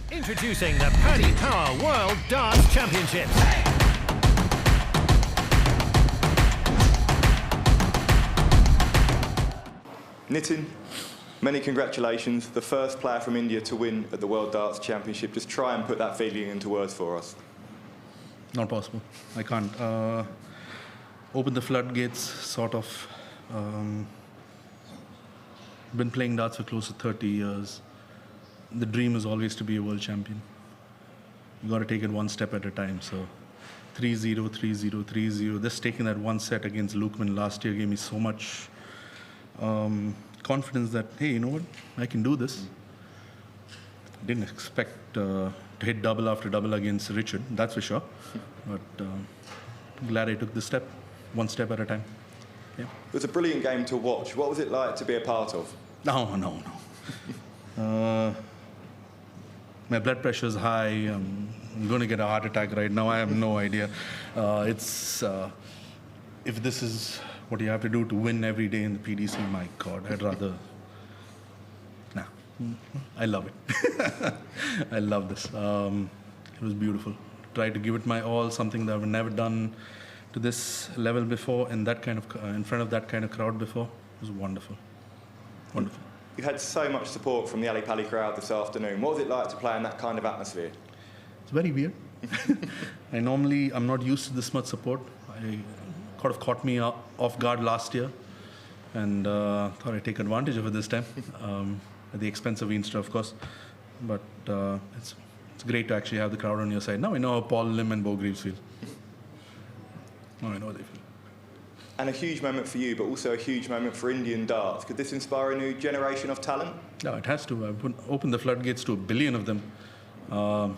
Introducing the Paddy Power World Darts Championship. Nitin, many congratulations. The first player from India to win at the World Darts Championship. Just try and put that feeling into words for us. Not possible. I can't. Open the floodgates, sort of. Been playing darts for close to 30 years. The dream is always to be a world champion. You got to take it one step at a time. So 3-0, 3-0, 3-0. Just taking that one set against Lukman last year gave me so much confidence that, hey, you know what? I can do this. Didn't expect to hit double after double against Richard, that's for sure. But glad I took this step, one step at a time. Yeah. It was a brilliant game to watch. What was it like to be a part of? No. My blood pressure is high. I'm going to get a heart attack right now. I have no idea. If this is what you have to do to win every day in the PDC, my God, I'd rather... Nah, I love it. I love this. It was beautiful. Tried to give it my all, something that I've never done to this level before, and that kind of in front of that kind of crowd before. It was wonderful. Wonderful. You had so much support from the Ali Pali crowd this afternoon. What was it like to play in that kind of atmosphere? It's very weird. I'm not used to this much support. It kind of caught me off guard last year, and thought I'd take advantage of it this time, at the expense of Veenstra, of course. But it's great to actually have the crowd on your side. Now I know how Paul Lim and Bo Greaves feel. Now I know how they feel. And a huge moment for you, but also a huge moment for Indian darts. Could this inspire a new generation of talent? No, it has to. I've opened the floodgates to 1 billion of them. I'm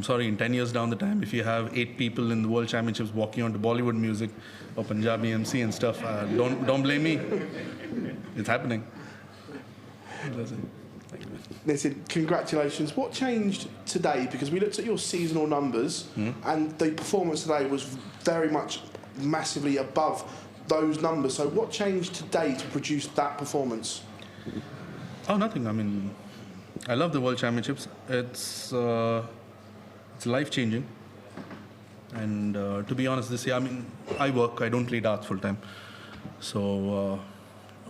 sorry, in 10 years down the time, if you have 8 people in the World Championships walking onto Bollywood music or Punjabi MC and stuff, don't blame me. It's happening. Nitin, congratulations. What changed today? Because we looked at your seasonal numbers, and the performance today was very much massively above those numbers. So what changed today to produce that performance? Oh, nothing. I mean, I love the World Championships. It's life-changing. And to be honest, this year, I mean, I work. I don't play darts full-time. So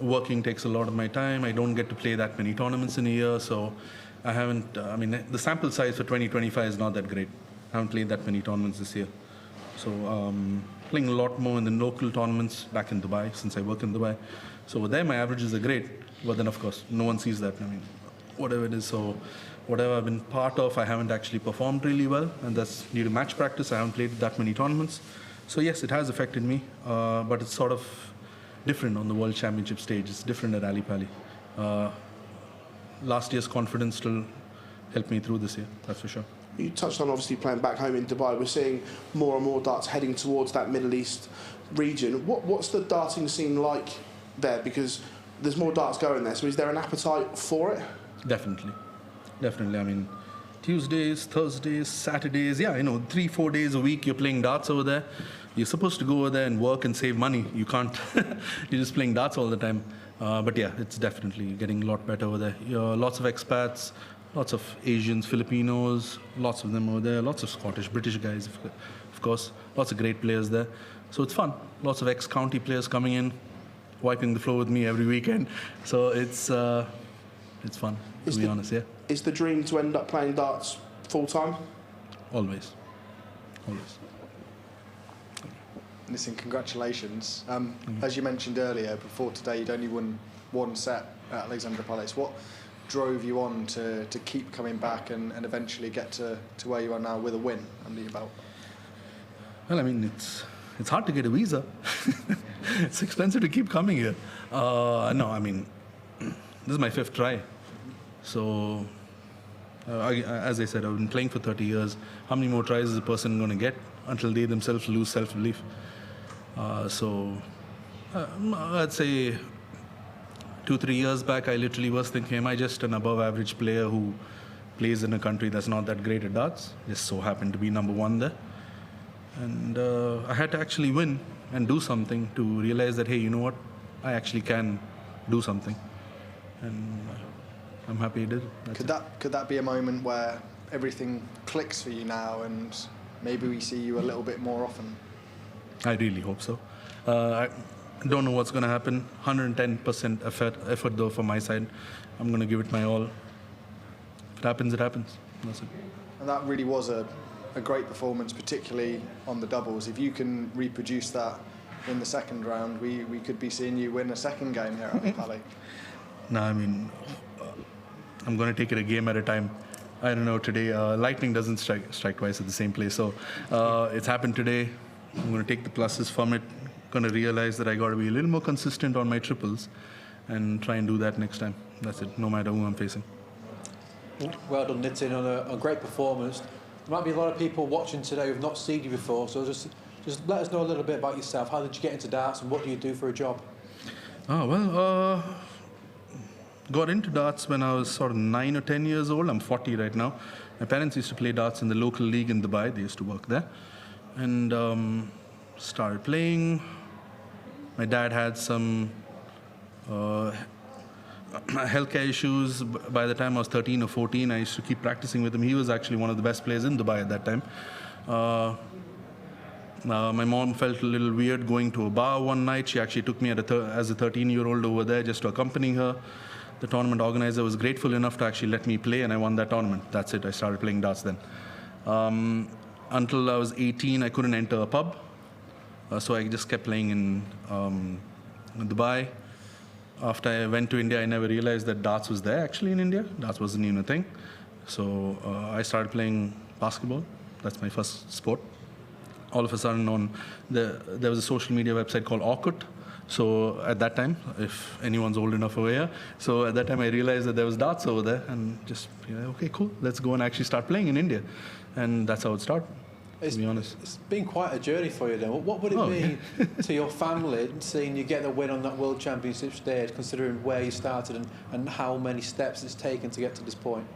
working takes a lot of my time. I don't get to play that many tournaments in a year. So I haven't, the sample size for 2025 is not that great. I haven't played that many tournaments this year. So playing a lot more in the local tournaments back in Dubai, since I work in Dubai. So there my averages are great, but then of course no one sees that. I mean, whatever it is, so whatever I've been part of, I haven't actually performed really well, and that's due to match practice. I haven't played that many tournaments. So yes, it has affected me, but it's sort of different on the World Championship stage. It's different at Ali Pali. Last year's confidence still helped me through this year, that's for sure. You touched on obviously playing back home in Dubai. We're seeing more and more darts heading towards that Middle East region. What's the darting scene like there? Because there's more darts going there. So is there an appetite for it? Definitely. I mean, Tuesdays, Thursdays, Saturdays, 3-4 days a week you're playing darts over there. You're supposed to go over there and work and save money. You can't. You're just playing darts all the time. But yeah, it's definitely getting a lot better over there. Lots of expats, lots of Asians, Filipinos, lots of them over there, lots of Scottish, British guys, of course, lots of great players there. So it's fun. Lots of ex-county players coming in, wiping the floor with me every weekend. So it's fun, to be honest, yeah. Is the dream to end up playing darts full-time? Always. Listen, congratulations. As you mentioned earlier, before today, you'd only won one set at Alexandra Palace. What drove you on to keep coming back and eventually get to where you are now with a win under your belt? Well, I mean, it's hard to get a visa. It's expensive to keep coming here. No, I mean, this is my 5th try. So, as I said, I've been playing for 30 years. How many more tries is a person going to get until they themselves lose self-belief? I'd say 2-3 years back, I literally was thinking, am I just an above-average player who plays in a country that's not that great at darts? Just so happened to be number 1 there. And I had to actually win and do something to realize that, hey, you know what? I actually can do something. And I'm happy he did. Could that be a moment where everything clicks for you now, and maybe we see you a little bit more often? I really hope so. I don't know what's going to happen. 110% effort though from my side. I'm going to give it my all. If it happens, it happens. That's it. And that really was a great performance, particularly on the doubles. If you can reproduce that in the second round, we could be seeing you win a second game here at the Palace. No, I mean, I'm going to take it a game at a time. I don't know, today, lightning doesn't strike twice at the same place. So it's happened today. I'm going to take the pluses from it. Going to realize that I got to be a little more consistent on my triples and try and do that next time. That's it, no matter who I'm facing. Well done, Nitin, on a great performance. There might be a lot of people watching today who've not seen you before, so just let us know a little bit about yourself. How did you get into darts and what do you do for a job? Got into darts when I was sort of 9 or 10 years old. I'm 40 right now. My parents used to play darts in the local league in Dubai. They used to work there. And started playing. My dad had some healthcare issues. By the time I was 13 or 14, I used to keep practicing with him. He was actually one of the best players in Dubai at that time. My mom felt a little weird going to a bar one night. She actually took me as a 13-year-old over there just to accompany her. The tournament organizer was grateful enough to actually let me play, and I won that tournament. That's it. I started playing darts then. Until I was 18, I couldn't enter a pub. So I just kept playing in Dubai. After I went to India, I never realized that darts was there actually in India. Darts wasn't even a thing. So I started playing basketball. That's my first sport. All of a sudden, there was a social media website called Orkut. So at that time, if anyone's old enough over here, so at that time I realized that there was darts over there, and just, okay, cool, let's go and actually start playing in India. And that's how it started, to be honest. It's been quite a journey for you then. What would it mean to your family seeing you get the win on that World Championship stage, considering where you started and how many steps it's taken to get to this point?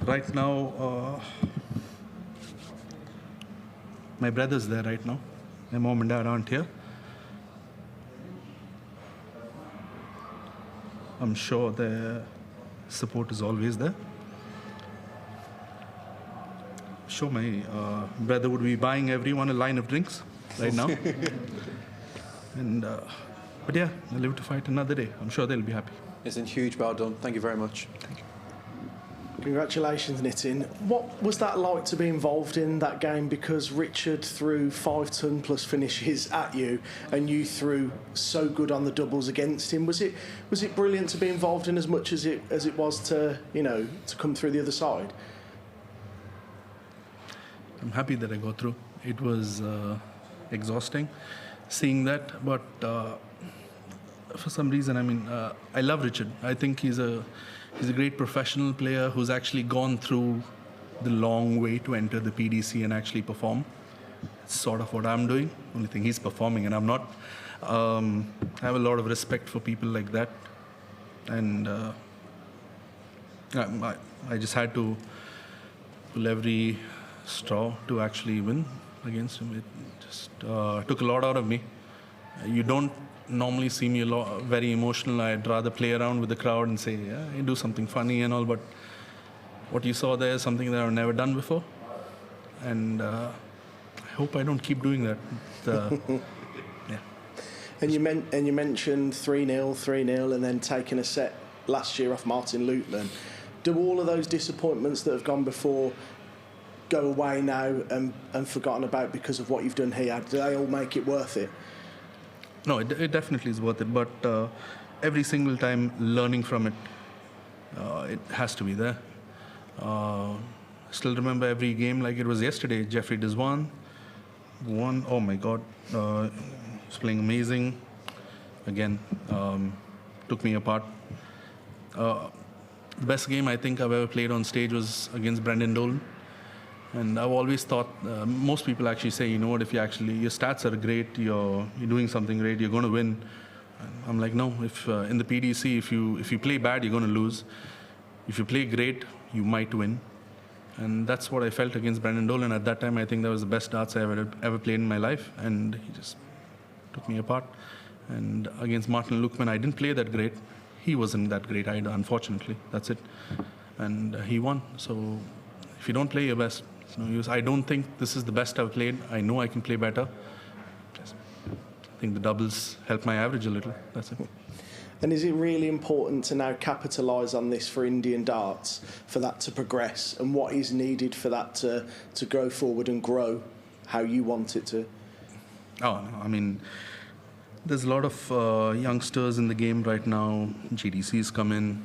Right now, my brother's there right now. My mom and dad aren't here. I'm sure their support is always there. I'm sure my brother would be buying everyone a line of drinks right now. But yeah, I live to fight another day. I'm sure they'll be happy. It's a huge well done. Thank you very much. Thank you. Congratulations, Nitin. What was that like to be involved in that game? Because Richard threw 5-ton plus finishes at you, and you threw so good on the doubles against him. Was it brilliant to be involved in as much as it was to to come through the other side? I'm happy that I got through. It was exhausting seeing that, but for some reason, I love Richard. I think he's a great professional player who's actually gone through the long way to enter the PDC and actually perform. It's sort of what I'm doing. Only thing, he's performing and I'm not. I have a lot of respect for people like that, and I just had to pull every straw to actually win against him. It just took a lot out of me. You don't normally see me very emotional. I'd rather play around with the crowd and say, yeah, I do something funny and all, but what you saw there is something that I've never done before, and I hope I don't keep doing that. Yeah. And you mentioned 3-0, and then taking a set last year off Martin Lutman. Do all of those disappointments that have gone before go away now and forgotten about because of what you've done here? Do they all make it worth it? No, it definitely is worth it, but every single time learning from it, it has to be there. I still remember every game like it was yesterday. Jeffrey Deswan won. Oh my God, he's playing amazing. Again, took me apart. The best game I think I've ever played on stage was against Brendan Dolan. And I've always thought, most people actually say, you know what, if your stats are great, you're doing something great, you're going to win. And I'm like, no, if in the PDC, if you play bad, you're going to lose. If you play great, you might win. And that's what I felt against Brendan Dolan. At that time, I think that was the best darts I ever played in my life. And he just took me apart. And against Martin Lukman, I didn't play that great. He wasn't that great either, unfortunately. That's it. And he won. So if you don't play your best, it's no use. I don't think this is the best I've played. I know I can play better. I think the doubles help my average a little. That's it. And is it really important to now capitalise on this for Indian darts, for that to progress, and what is needed for that to go forward and grow how you want it to? Oh, no, I mean, there's a lot of youngsters in the game right now. GDCs come in.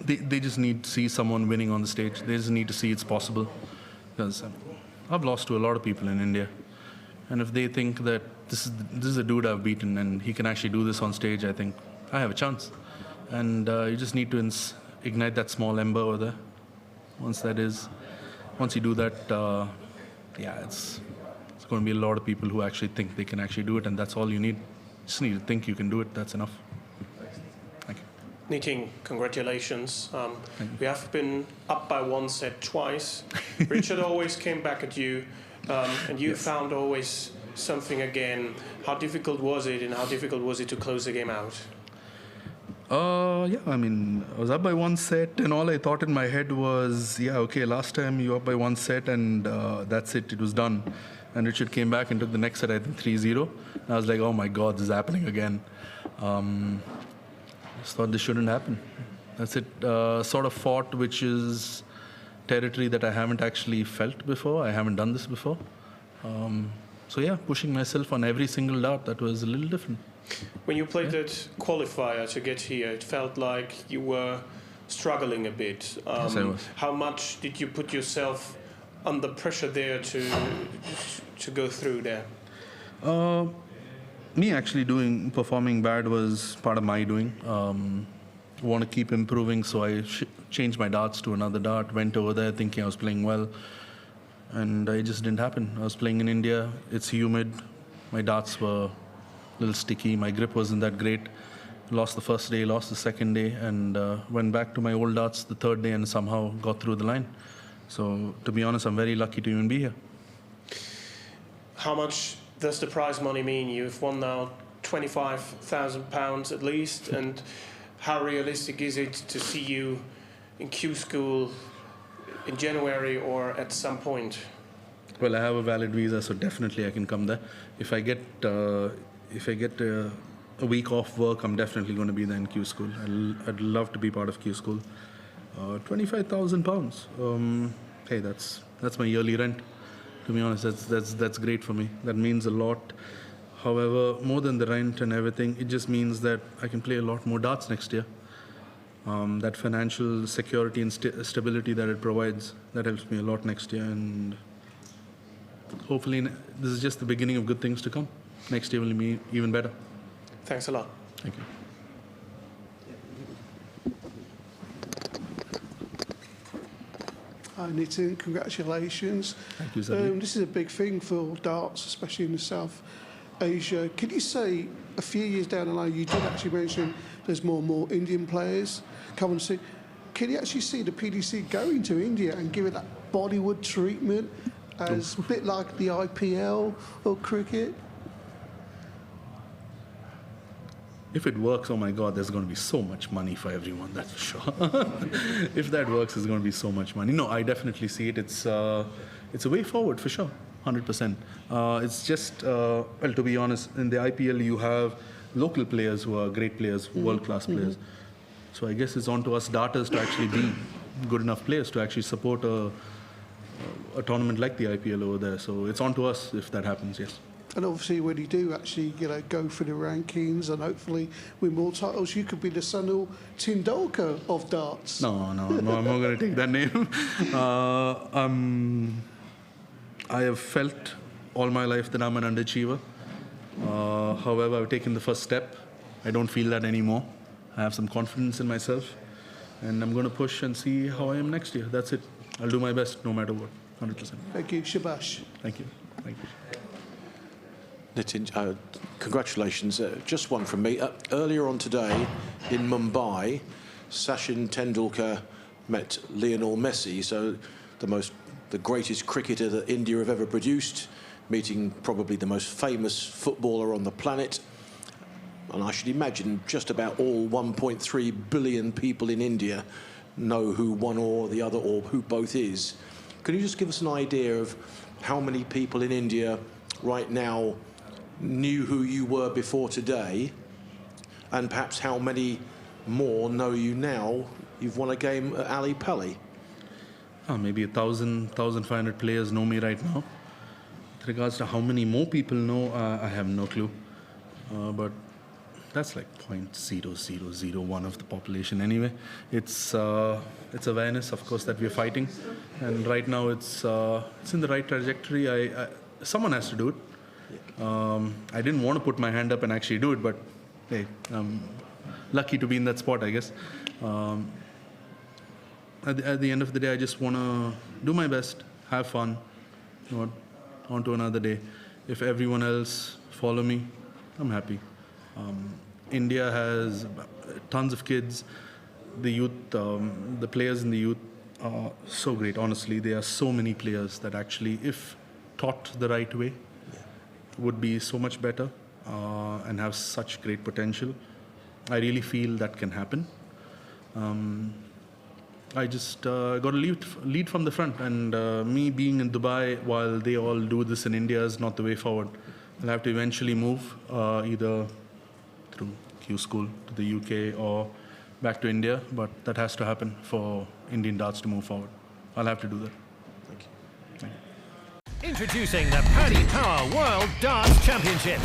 They just need to see someone winning on the stage. They just need to see it's possible. Because I've lost to a lot of people in India. And if they think that this is a dude I've beaten and he can actually do this on stage, I think I have a chance. And you just need to ignite that small ember over there. Once you do that, it's going to be a lot of people who actually think they can actually do it, and that's all you need. Just need to think you can do it. That's enough. Thank you. Nitin, congratulations. We have been up by one set twice. Richard always came back at you, and you found always something again. How difficult was it, and how difficult was it to close the game out? I mean, I was up by one set, and all I thought in my head was, last time you were up by one set, and that's it, it was done. And Richard came back and took the next set, I think 3-0. And I was like, oh my God, this is happening again. I just thought this shouldn't happen. That's it. Sort of fought, which is territory that I haven't actually felt before. I haven't done this before. Pushing myself on every single dart, that was a little different. When you played that qualifier to get here, it felt like you were struggling a bit. Yes, I was. How much did you put yourself under pressure there to go through there? Me actually performing bad was part of my doing. Want to keep improving, so I changed my darts to another dart, went over there thinking I was playing well, and it just didn't happen. I was playing in India, it's humid, my darts were a little sticky, my grip wasn't that great. Lost the first day, lost the second day, and went back to my old darts the third day and somehow got through the line. So, to be honest, I'm very lucky to even be here. How much does the prize money mean? You've won now £25,000 at least, and how realistic is it to see you in Q School in January or at some point? Well, I have a valid visa, so definitely I can come there. If I get a week off work, I'm definitely going to be there in Q School. I'd love to be part of Q School. £25,000. Hey, that's my yearly rent. To be honest, that's great for me. That means a lot. However, more than the rent and everything, it just means that I can play a lot more darts next year. That financial security and stability that it provides, that helps me a lot next year. And hopefully, this is just the beginning of good things to come. Next year will be even better. Thanks a lot. Thank you. Hi Nitin, congratulations. Thank you, Sandeep. This is a big thing for darts, especially in South Asia. Can you say, a few years down the line, you did actually mention there's more and more Indian players come and see. Can you actually see the PDC going to India and give it that Bollywood treatment as a bit like the IPL or cricket? If it works, oh my God, there's going to be so much money for everyone, that's for sure. If that works, there's going to be so much money. No, I definitely see it. It's a way forward, for sure, 100%. It's just, to be honest, in the IPL, you have local players who are great players, world-class players. So I guess it's on to us darters to actually be good enough players to actually support a tournament like the IPL over there. So it's on to us if that happens, yes. And obviously, when you do actually, go for the rankings and hopefully win more titles, you could be the Sunil Tendulkar of darts. No, I'm not going to take that name. I have felt all my life that I'm an underachiever. However, I've taken the first step. I don't feel that anymore. I have some confidence in myself, and I'm going to push and see how I am next year. That's it. I'll do my best no matter what, 100%. Thank you, Shabash. Thank you. Thank you. Nitin, congratulations. Just one from me. Earlier on today in Mumbai, Sachin Tendulkar met Lionel Messi, so the greatest cricketer that India have ever produced. meeting probably the most famous footballer on the planet. And I should imagine just about all 1.3 billion people in India know who one or the other or who both is. Can you just give us an idea of how many people in India right now knew who you were before today, and perhaps how many more know you now you've won a game at Ali Pali? Maybe 1,500 players know me right now. With regards to how many more people know, I have no clue. But that's like 0.0001 of the population anyway. It's awareness, of course, that we're fighting, and right now it's in the right trajectory. Someone has to do it. I didn't want to put my hand up and actually do it, but hey, I'm lucky to be in that spot, I guess. At the end of the day, I just want to do my best, have fun, on to another day. If everyone else follow me, I'm happy. India has tons of kids. The youth, the players in the youth are so great, honestly. There are so many players that actually, if taught the right way, would be so much better and have such great potential. I really feel that can happen. I just got to lead from the front, and me being in Dubai while they all do this in India is not the way forward. I'll have to eventually move either through Q School to the UK or back to India, but that has to happen for Indian darts to move forward. I'll have to do that. Thank you. Thank you. Introducing the Paddy Power World Darts Championship.